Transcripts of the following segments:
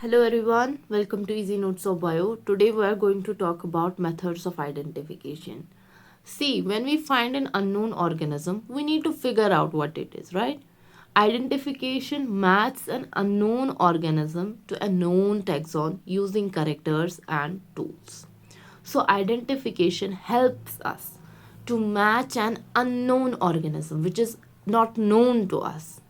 Hello everyone, welcome to Easy Notes of Bio. Today we are going to talk about methods of identification. See, when we find an unknown organism, we need to figure out what it is, right? Identification maps an unknown organism to a known taxon using characters and tools. So, identification helps us to match an unknown organism which is not known to us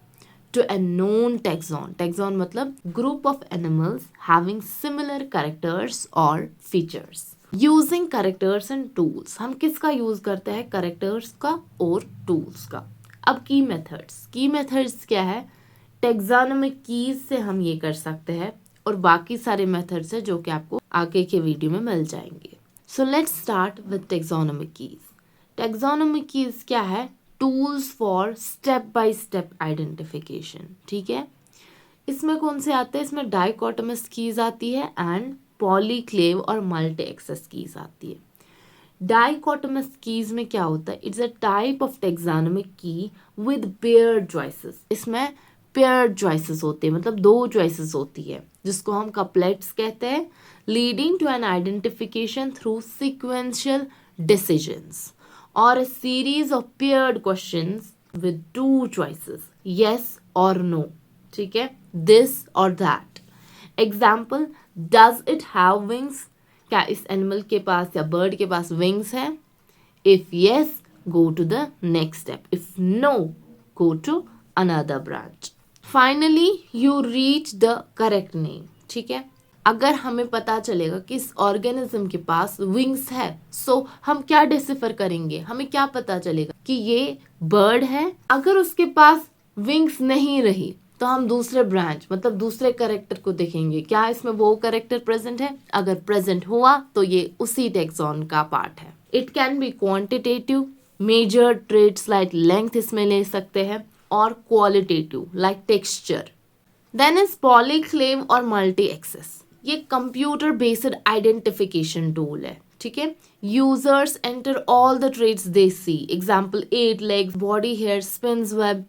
to a known taxon. Taxon मतलब group of animals having similar characters or features. Using characters and tools. हम किसका use करते हैं? characters का और tools का. अब की मेथड्स क्या है? टेक्सोनोमिक कीज से हम ये कर सकते हैं और बाकी सारे मेथड्स है जो कि आपको आगे के वीडियो में मिल जाएंगे. So let's start with taxonomic keys. Taxonomic keys क्या है? Tools for step by step identification. ठीक है, इसमें कौन से आते हैं? इसमें डाइकोटोमस कीज आती है एंड पॉलीक्लेव और मल्टी एक्सेस कीज आती है. डाइकोटोमस कीज में क्या होता है? It's a type of taxonomic की विद पेयर्ड चॉइसेस. इसमें पेयर्ड चॉइसेस होते हैं, मतलब दो चॉइसेस होती है जिसको हम कपलेट्स कहते हैं, leading to an identification through sequential decisions or a series of paired questions with two choices, yes or no. ठीक है, this or that. Example, does it have wings? क्या इस एनिमल के पास या बर्ड के पास विंग्स है? If yes, go to the next step. If no, go to another branch. Finally, you reach the correct name. ठीक है, अगर हमें पता चलेगा कि इस ऑर्गेनिज्म के पास विंग्स है, सो हम क्या डिसिफर करेंगे? हमें क्या पता चलेगा कि ये बर्ड है. अगर उसके पास विंग्स नहीं रही तो हम दूसरे ब्रांच मतलब दूसरे कैरेक्टर को देखेंगे, क्या इसमें वो कैरेक्टर प्रेजेंट है. अगर प्रेजेंट हुआ तो ये उसी टेक्सॉन का पार्ट है. It can be quantitative, measure traits like length इसमें ले सकते हैं, और qualitative like texture. Then is polyclave और मल्टी एक्सेस. ये कंप्यूटर बेस्ड आइडेंटिफिकेशन टूल है. ठीक है, users enter all the traits they see. Example, 8 legs, body hair, spins web.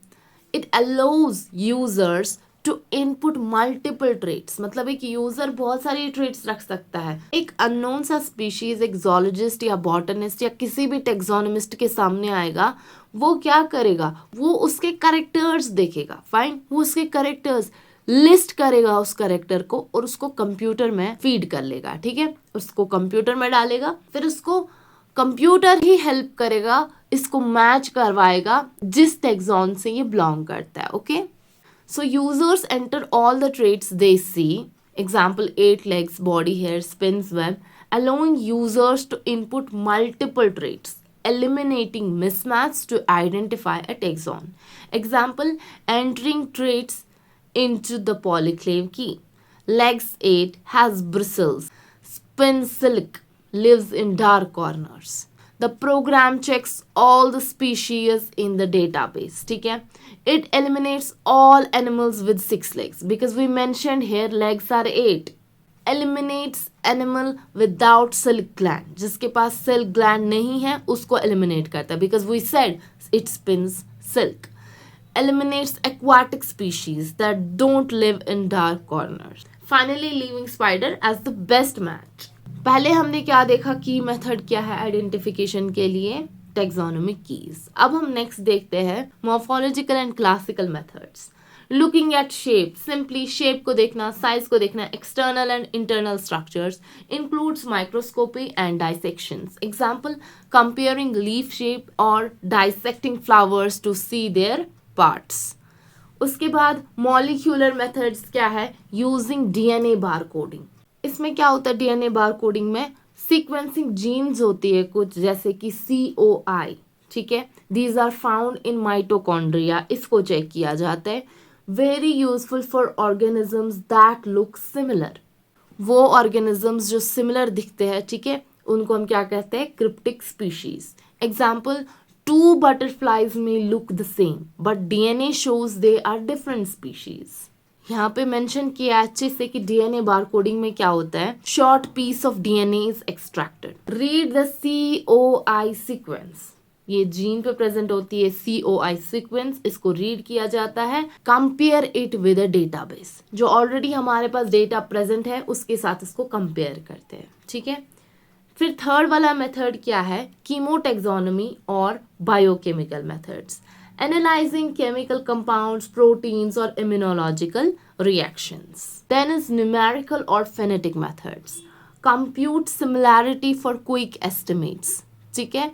It allows users to input multiple traits. मतलब एक user बहुत सारी traits रख सकता है. एक अननोन सा स्पीशीज एक जोलॉजिस्ट या बॉटनिस्ट या किसी भी टेक्सोनोमिस्ट के सामने आएगा, वो क्या करेगा? वो उसके करेक्टर्स देखेगा. फाइन, वो उसके करेक्टर्स लिस्ट करेगा उस करेक्टर को और उसको कंप्यूटर में फीड कर लेगा. ठीक है, उसको कंप्यूटर में डालेगा, फिर उसको कंप्यूटर ही हेल्प करेगा, इसको मैच करवाएगा जिस टेक्सॉन से ये बिलोंग करता है. Okay, so users enter all the traits they see. Example, 8 legs, body hair, spins web, allowing users to input multiple traits, eliminating mismatch to identify a taxon. Example, entering traits into the polyclave key. Legs 8 has bristles. Spin silk lives in dark corners. The program checks all the species in the database. ठीक है, it eliminates all animals with 6 legs because we mentioned here legs are 8. Eliminates animal without silk gland. जिसके पास silk gland नहीं है उसको eliminate करता है because we said it spins silk. Eliminates aquatic species that don't live in dark corners. Finally, leaving spider as the best match. पहले हमने क्या देखा? की मेथड क्या है आइडेंटिफिकेशन के लिए? Taxonomic keys. अब हम नेक्स्ट देखते हैं morphological and classical methods. Looking at shape, simply shape को देखना, साइज को देखना. External and internal structures includes microscopy and dissections. Example, comparing leaf shape और dissecting flowers to see their parts. उसके बाद मॉलिक्यूलर मेथड्स क्या है? Using DNA barcoding. इसमें क्या होता है? डीएनए बार कोडिंग में सीक्वेंसिंग जीन्स होती है कुछ, जैसे कि COI. ठीक है, these are found in mitochondria. इसको चेक किया जाता है. Very useful for organisms that look similar. वो ऑर्गेनिजम्स जो सिमिलर दिखते हैं, ठीक है, उनको हम क्या कहते हैं? Cryptic species. Example, two butterflies may look the same, but DNA shows they are different species. यहाँ पे मेंशन किया अच्छे से कि डीएनए बार कोडिंग में क्या होता है? Short piece of DNA is extracted. Read the COI sequence. ये जीन पे प्रेजेंट होती है COI सीक्वेंस, इसको रीड किया जाता है, compare it with a database, जो ऑलरेडी हमारे पास डेटा प्रेजेंट है उसके साथ इसको कंपेयर करते हैं, ठीक है। फिर थर्ड वाला मेथड क्या है, कीमोटेक्सोनॉमी और biochemical methods, analysing chemical compounds, proteins और immunological reactions. Then is numerical और phenetic methods, compute similarity for quick estimates, ठीक है,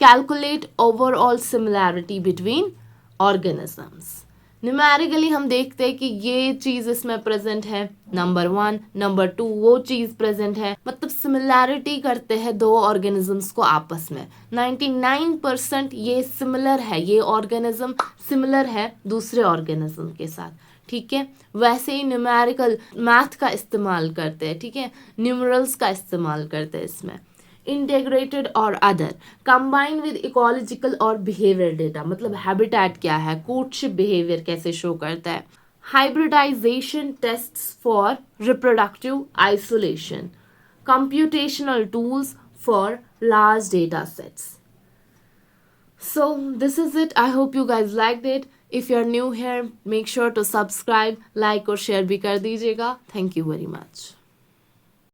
calculate overall similarity between organisms. Numerically हम देखते हैं कि ये चीज़ इसमें प्रेजेंट है, नंबर 1, नंबर 2 वो चीज़ प्रेजेंट है, मतलब सिमिलैरिटी करते हैं दो ऑर्गेनिजम्स को आपस में, 99% ये सिमिलर है, ये ऑर्गेनिज्म सिमिलर है दूसरे ऑर्गेनिज्म के साथ, ठीक है। वैसे ही न्यूमेरिकल मैथ का इस्तेमाल करते हैं, ठीक है, न्यूमरल्स का इस्तेमाल करते हैं इसमें। इंटीग्रेटेड और अदर, कंबाइन विद इकोलॉजिकल और बिहेवियर डेटा, मतलब हैबिटेट क्या है, कोर्टशिप बिहेवियर कैसे शो करता है, hybridization tests for reproductive isolation, computational tools for large data sets. So this is it. I hope you guys liked it. If you are new here, make sure to subscribe, like और share भी कर दीजिएगा. Thank you very much.